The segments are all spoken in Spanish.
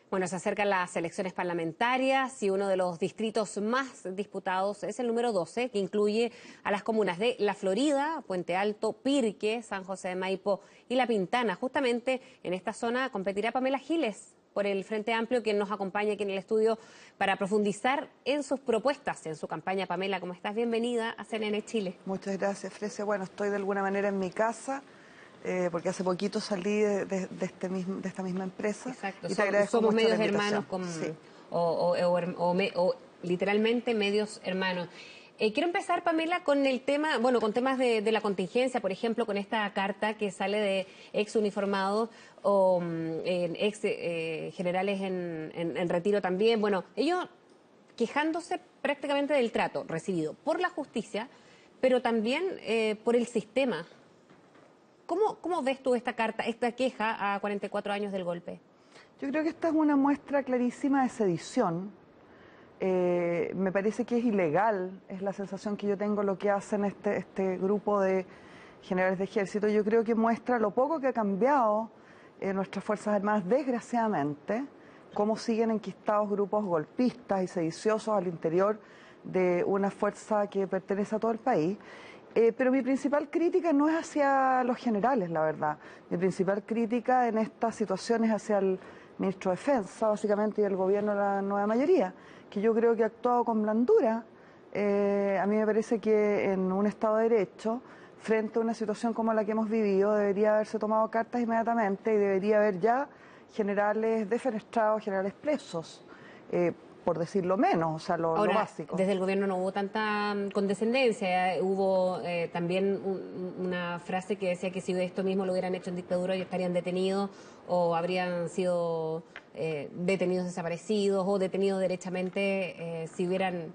Bueno, se acercan las elecciones parlamentarias y uno de los distritos más disputados es el número 12, que incluye a las comunas de La Florida, Puente Alto, Pirque, San José de Maipo y La Pintana. Justamente en esta zona competirá Pamela Giles por el Frente Amplio, quien nos acompaña aquí en el estudio para profundizar en sus propuestas, en su campaña. Pamela, ¿cómo estás? Bienvenida a CNN Chile. Muchas gracias, Frecia. Bueno, estoy de alguna manera en mi casa, porque hace poquito salí de esta misma empresa. Exacto, Y te agradezco somos mucho la medios invitación. hermanos, Sí. o literalmente medios hermanos. Quiero empezar, Pamela, con el tema, bueno, con temas de la contingencia, por ejemplo, con esta carta que sale de ex uniformados o ex generales en retiro también. Bueno, ellos quejándose prácticamente del trato recibido por la justicia, pero también por el sistema. ¿Cómo ves tú esta carta, esta queja a 44 años del golpe? Yo creo que esta es una muestra clarísima de sedición. Me parece que es ilegal, es la sensación que yo tengo, lo que hacen este grupo de generales de ejército. Yo creo que muestra lo poco que ha cambiado nuestras Fuerzas Armadas, desgraciadamente, cómo siguen enquistados grupos golpistas y sediciosos al interior de una fuerza que pertenece a todo el país. Pero mi principal crítica no es hacia los generales, la verdad. Mi principal crítica en esta situación es hacia el ministro de Defensa, básicamente, y el gobierno de la nueva mayoría, que yo creo que ha actuado con blandura. A mí me parece que en un Estado de Derecho, frente a una situación como la que hemos vivido, debería haberse tomado cartas inmediatamente y debería haber ya generales defenestrados, generales presos, por decirlo menos, o sea, lo básico. Desde el gobierno no hubo tanta condescendencia, hubo también una frase que decía que si esto mismo lo hubieran hecho en dictadura ellos estarían detenidos o habrían sido detenidos desaparecidos o detenidos derechamente si hubieran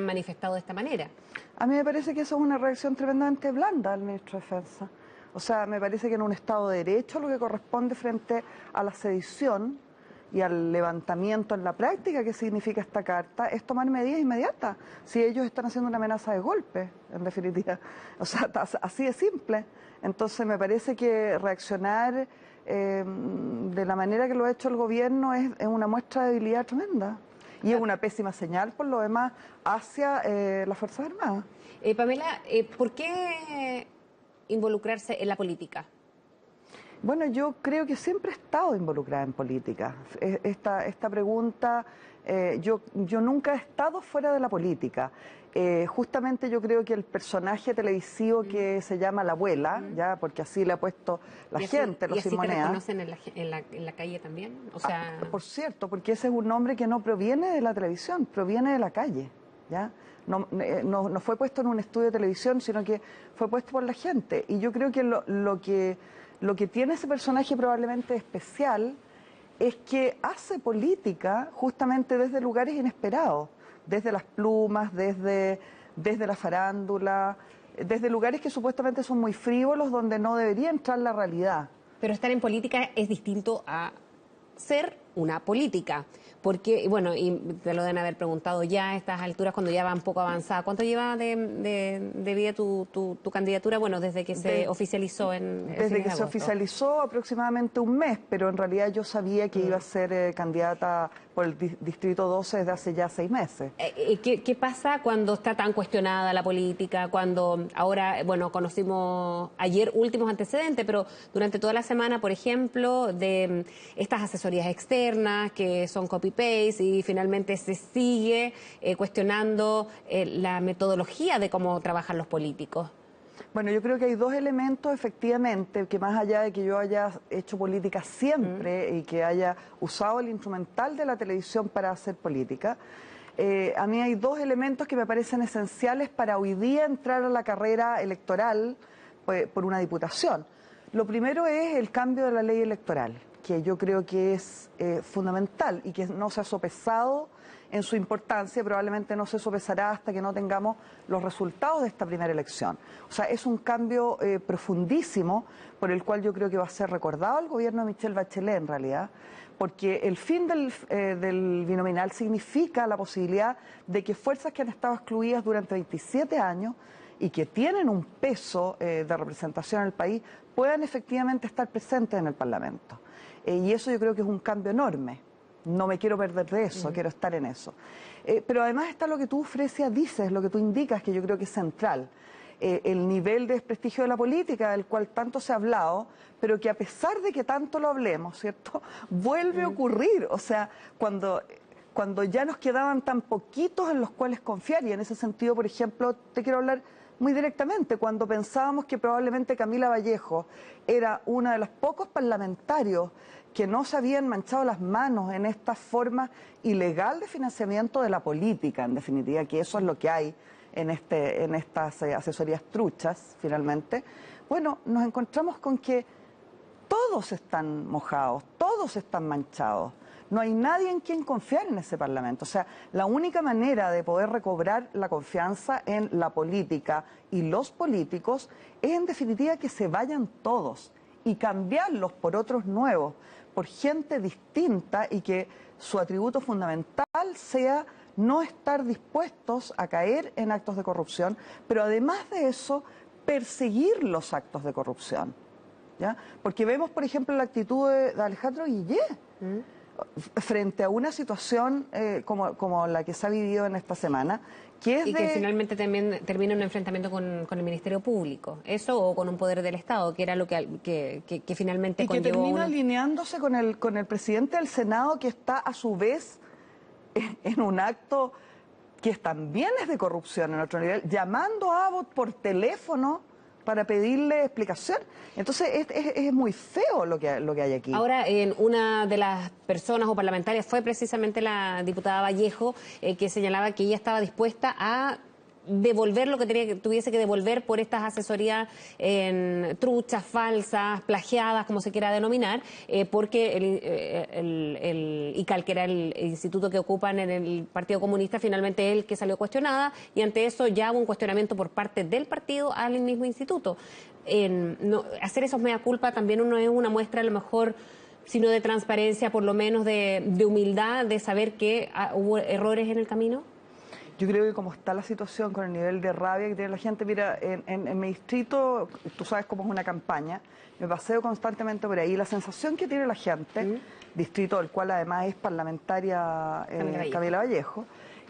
manifestado de esta manera. A mí me parece que eso es una reacción tremendamente blanda al ministro de Defensa. O sea, me parece que en un Estado de Derecho lo que corresponde frente a la sedición y al levantamiento en la práctica que significa esta carta es tomar medidas inmediatas, si ellos están haciendo una amenaza de golpe, en definitiva. O sea, así de simple. Entonces me parece que reaccionar de la manera que lo ha hecho el gobierno es una muestra de debilidad tremenda. Y es una pésima señal, por lo demás, hacia las Fuerzas Armadas. Pamela, ¿por qué involucrarse en la política? Bueno, yo creo que siempre he estado involucrada en política. Esta pregunta, yo nunca he estado fuera de la política. Justamente yo creo que el personaje televisivo que se llama La Abuela, ya porque así le ha puesto la gente, los Simonea. ¿Y así te reconocen en la calle también? O sea... por cierto, porque ese es un nombre que no proviene de la televisión, proviene de la calle, ¿ya? No fue puesto en un estudio de televisión, sino que fue puesto por la gente. Y yo creo que lo que tiene ese personaje probablemente especial es que hace política justamente desde lugares inesperados, desde las plumas, desde la farándula, desde lugares que supuestamente son muy frívolos, donde no debería entrar la realidad. Pero estar en política es distinto a ser una política, porque, bueno, y te lo deben haber preguntado ya a estas alturas cuando ya va un poco avanzada. ¿Cuánto lleva de vida tu candidatura? Bueno, desde que se oficializó Desde que se oficializó aproximadamente un mes, pero en realidad yo sabía que iba a ser candidata por el Distrito 12 desde hace ya 6 meses. ¿Qué pasa cuando está tan cuestionada la política? Cuando ahora, bueno, conocimos ayer últimos antecedentes, pero durante toda la semana, por ejemplo, de estas asesorías externas que son copy-paste y finalmente se sigue cuestionando la metodología de cómo trabajan los políticos. Bueno, yo creo que hay dos elementos, efectivamente, que más allá de que yo haya hecho política siempre y que haya usado el instrumental de la televisión para hacer política, a mí hay dos elementos que me parecen esenciales para hoy día entrar a la carrera electoral por una diputación. Lo primero es el cambio de la ley electoral, que yo creo que es fundamental y que no se ha sopesado en su importancia, probablemente no se sopesará hasta que no tengamos los resultados de esta primera elección. O sea, es un cambio profundísimo por el cual yo creo que va a ser recordado el gobierno de Michelle Bachelet en realidad, porque el fin del binominal significa la posibilidad de que fuerzas que han estado excluidas durante 27 años y que tienen un peso de representación en el país puedan efectivamente estar presentes en el Parlamento. Y eso yo creo que es un cambio enorme. no me quiero perder de eso, quiero estar en eso. Pero además está lo que tú, Fresia, dices, lo que tú indicas, que yo creo que es central. El nivel de desprestigio de la política, del cual tanto se ha hablado, pero que a pesar de que tanto lo hablemos, ¿cierto?, vuelve a ocurrir. O sea, cuando ya nos quedaban tan poquitos en los cuales confiar, y en ese sentido, por ejemplo, te quiero hablar muy directamente, cuando pensábamos que probablemente Camila Vallejo era una de los pocos parlamentarios que no se habían manchado las manos en esta forma ilegal de financiamiento de la política, en definitiva, que eso es lo que hay en estas asesorías truchas, finalmente. Bueno, nos encontramos con que todos están mojados, todos están manchados. No hay nadie en quien confiar en ese Parlamento. O sea, la única manera de poder recobrar la confianza en la política y los políticos es, en definitiva, que se vayan todos y cambiarlos por otros nuevos, por gente distinta, y que su atributo fundamental sea no estar dispuestos a caer en actos de corrupción, pero además de eso, perseguir los actos de corrupción, ¿ya? Porque vemos, por ejemplo, la actitud de Alejandro Guillé frente a una situación como la que se ha vivido en esta semana, que es y que finalmente también termina en un enfrentamiento con el Ministerio Público, eso, o con un poder del Estado, que era lo que finalmente conllevó. Y que termina alineándose con el presidente del Senado, que está a su vez en un acto que también es de corrupción en otro nivel, llamando a Abbott por teléfono para pedirle explicación. Entonces es muy feo lo que hay aquí. Ahora, una de las personas o parlamentarias fue precisamente la diputada Vallejo, que señalaba que ella estaba dispuesta a devolver lo que tuviese que devolver por estas asesorías truchas, falsas, plagiadas, como se quiera denominar, porque el ICAL, que era el instituto que ocupan en el Partido Comunista, finalmente es el que salió cuestionada, y ante eso ya hubo un cuestionamiento por parte del partido al mismo instituto. Hacer esos mea culpa también no es una muestra, a lo mejor, sino de transparencia, por lo menos de humildad, de saber que hubo errores en el camino. Yo creo que como está la situación, con el nivel de rabia que tiene la gente, mira, en mi distrito, tú sabes cómo es una campaña, me paseo constantemente por ahí, la sensación que tiene la gente, distrito del cual además es parlamentaria Camila Vallejo,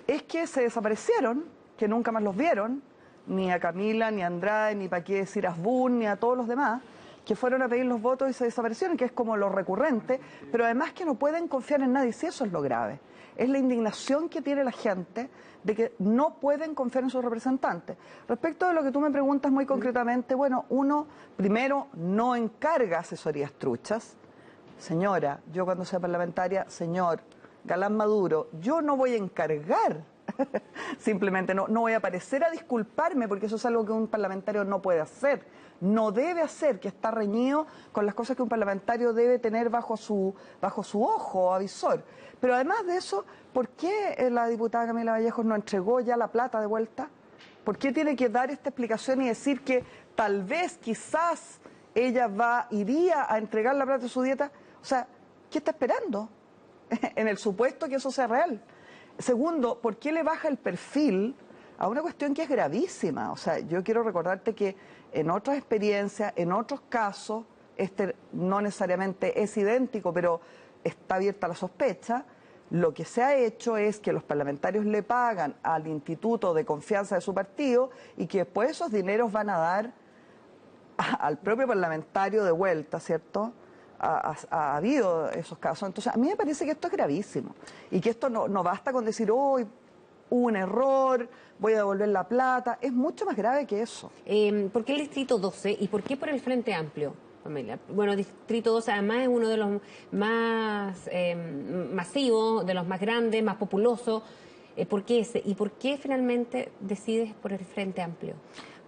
es que se desaparecieron, que nunca más los vieron, ni a Camila, ni a Andrade, ni para qué decir a Asbun, ni a todos los demás, que fueron a pedir los votos y se desaparecieron, que es como lo recurrente, pero además que no pueden confiar en nadie, si eso es lo grave. Es la indignación que tiene la gente de que no pueden confiar en sus representantes. Respecto de lo que tú me preguntas muy concretamente, bueno, uno, primero, no encarga asesorías truchas. Señora, yo cuando sea parlamentaria, señor Galán Maduro, yo no voy a encargar, simplemente no voy a aparecer a disculparme, porque eso es algo que un parlamentario no puede hacer, no debe hacer, que está reñido con las cosas que un parlamentario debe tener bajo su ojo avisor. Pero además de eso, ¿por qué la diputada Camila Vallejo no entregó ya la plata de vuelta? ¿Por qué tiene que dar esta explicación y decir que tal vez, quizás, ella iría a entregar la plata de su dieta? O sea, ¿qué está esperando? En el supuesto que eso sea real. Segundo, ¿por qué le baja el perfil a una cuestión que es gravísima? O sea, yo quiero recordarte que en otras experiencias, en otros casos, no necesariamente es idéntico, pero está abierta la sospecha, lo que se ha hecho es que los parlamentarios le pagan al instituto de confianza de su partido y que después esos dineros van a dar al propio parlamentario de vuelta, ¿cierto? Ha habido esos casos. Entonces, a mí me parece que esto es gravísimo y que esto no basta con decir, hoy hubo un error, voy a devolver la plata. Es mucho más grave que eso. ¿Por qué el Distrito 12 y por qué por el Frente Amplio, Pamela? Bueno, Distrito 12 además es uno de los más masivos, de los más grandes, más populosos. ¿Por qué ese? ¿Y por qué finalmente decides por el Frente Amplio?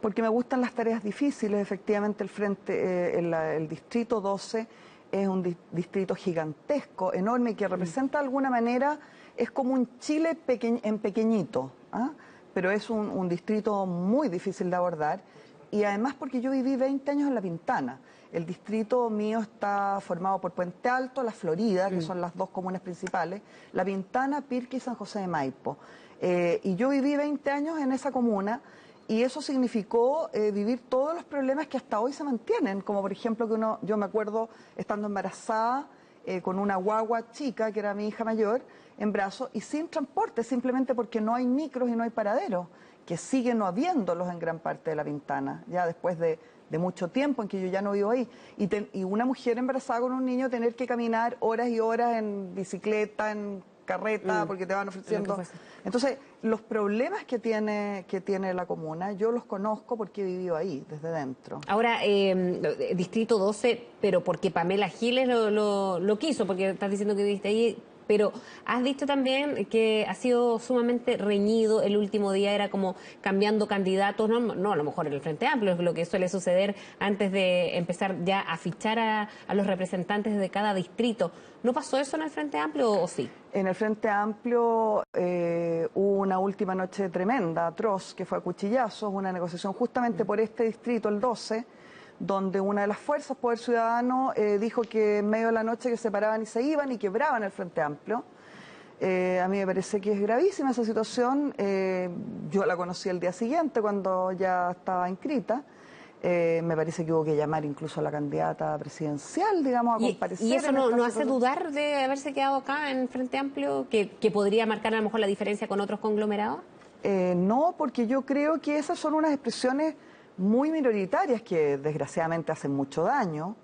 Porque me gustan las tareas difíciles. Efectivamente, el Distrito 12 es un distrito gigantesco, enorme, que representa de alguna manera, es como un Chile en pequeñito, ¿ah? Pero es un distrito muy difícil de abordar, y además porque yo viví 20 años en La Pintana. El distrito mío está formado por Puente Alto, La Florida, que son las dos comunas principales, La Pintana, Pirque y San José de Maipo. Y yo viví 20 años en esa comuna, y eso significó vivir todos los problemas que hasta hoy se mantienen, como por ejemplo que yo me acuerdo estando embarazada con una guagua chica, que era mi hija mayor, en brazos y sin transporte, simplemente porque no hay micros y no hay paraderos, que siguen no habiéndolos en gran parte de La Pintana, ya después de mucho tiempo en que yo ya no vivo ahí. Y una mujer embarazada con un niño tener que caminar horas y horas en bicicleta, en carreta, porque te van ofreciendo. Entonces, los problemas que tiene la comuna, yo los conozco porque he vivido ahí, desde dentro. Ahora, Distrito 12, pero porque Pamela Giles lo quiso, porque estás diciendo que viviste ahí, pero has dicho también que ha sido sumamente reñido, el último día era como cambiando candidatos, no a lo mejor en el Frente Amplio, es lo que suele suceder antes de empezar ya a fichar a los representantes de cada distrito. ¿No pasó eso en el Frente Amplio o sí? En el Frente Amplio hubo una última noche tremenda, atroz, que fue a cuchillazos, una negociación justamente por este distrito, el 12, donde una de las fuerzas, Poder Ciudadano, dijo que en medio de la noche que se paraban y se iban y quebraban el Frente Amplio. A mí me parece que es gravísima esa situación. Yo la conocí el día siguiente cuando ya estaba inscrita. Me parece que hubo que llamar incluso a la candidata presidencial, digamos, a comparecer. ¿Y eso no hace dudar de haberse quedado acá en Frente Amplio, que podría marcar a lo mejor la diferencia con otros conglomerados? No, porque yo creo que esas son unas expresiones muy minoritarias que desgraciadamente hacen mucho daño.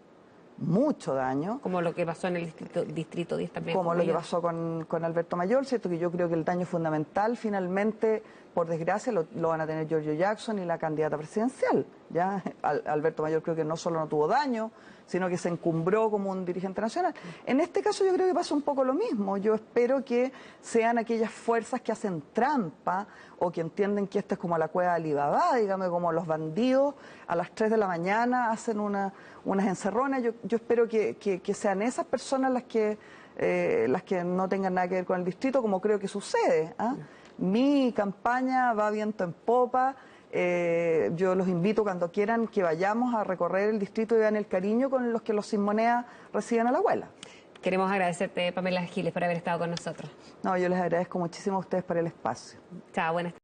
Como lo que pasó en el distrito 10 también. Como lo que pasó con Alberto Mayor, ¿cierto? Que yo creo que el daño fundamental finalmente, por desgracia, lo van a tener Giorgio Jackson y la candidata presidencial. ¿Ya? Alberto Mayor creo que no solo no tuvo daño, sino que se encumbró como un dirigente nacional. En este caso yo creo que pasa un poco lo mismo. Yo espero que sean aquellas fuerzas que hacen trampa o que entienden que esto es como la cueva de Alibaba, digamos, como los bandidos a las 3 de la mañana hacen unas encerronas. Yo espero que sean esas personas las que no tengan nada que ver con el distrito, como creo que sucede. ¿Ah? Mi campaña va viento en popa. Yo los invito cuando quieran que vayamos a recorrer el distrito y vean el cariño con los que los Sin Moneda reciben a la abuela. Queremos agradecerte, Pamela Giles, por haber estado con nosotros. No, yo les agradezco muchísimo a ustedes por el espacio. Chao, buenas tardes.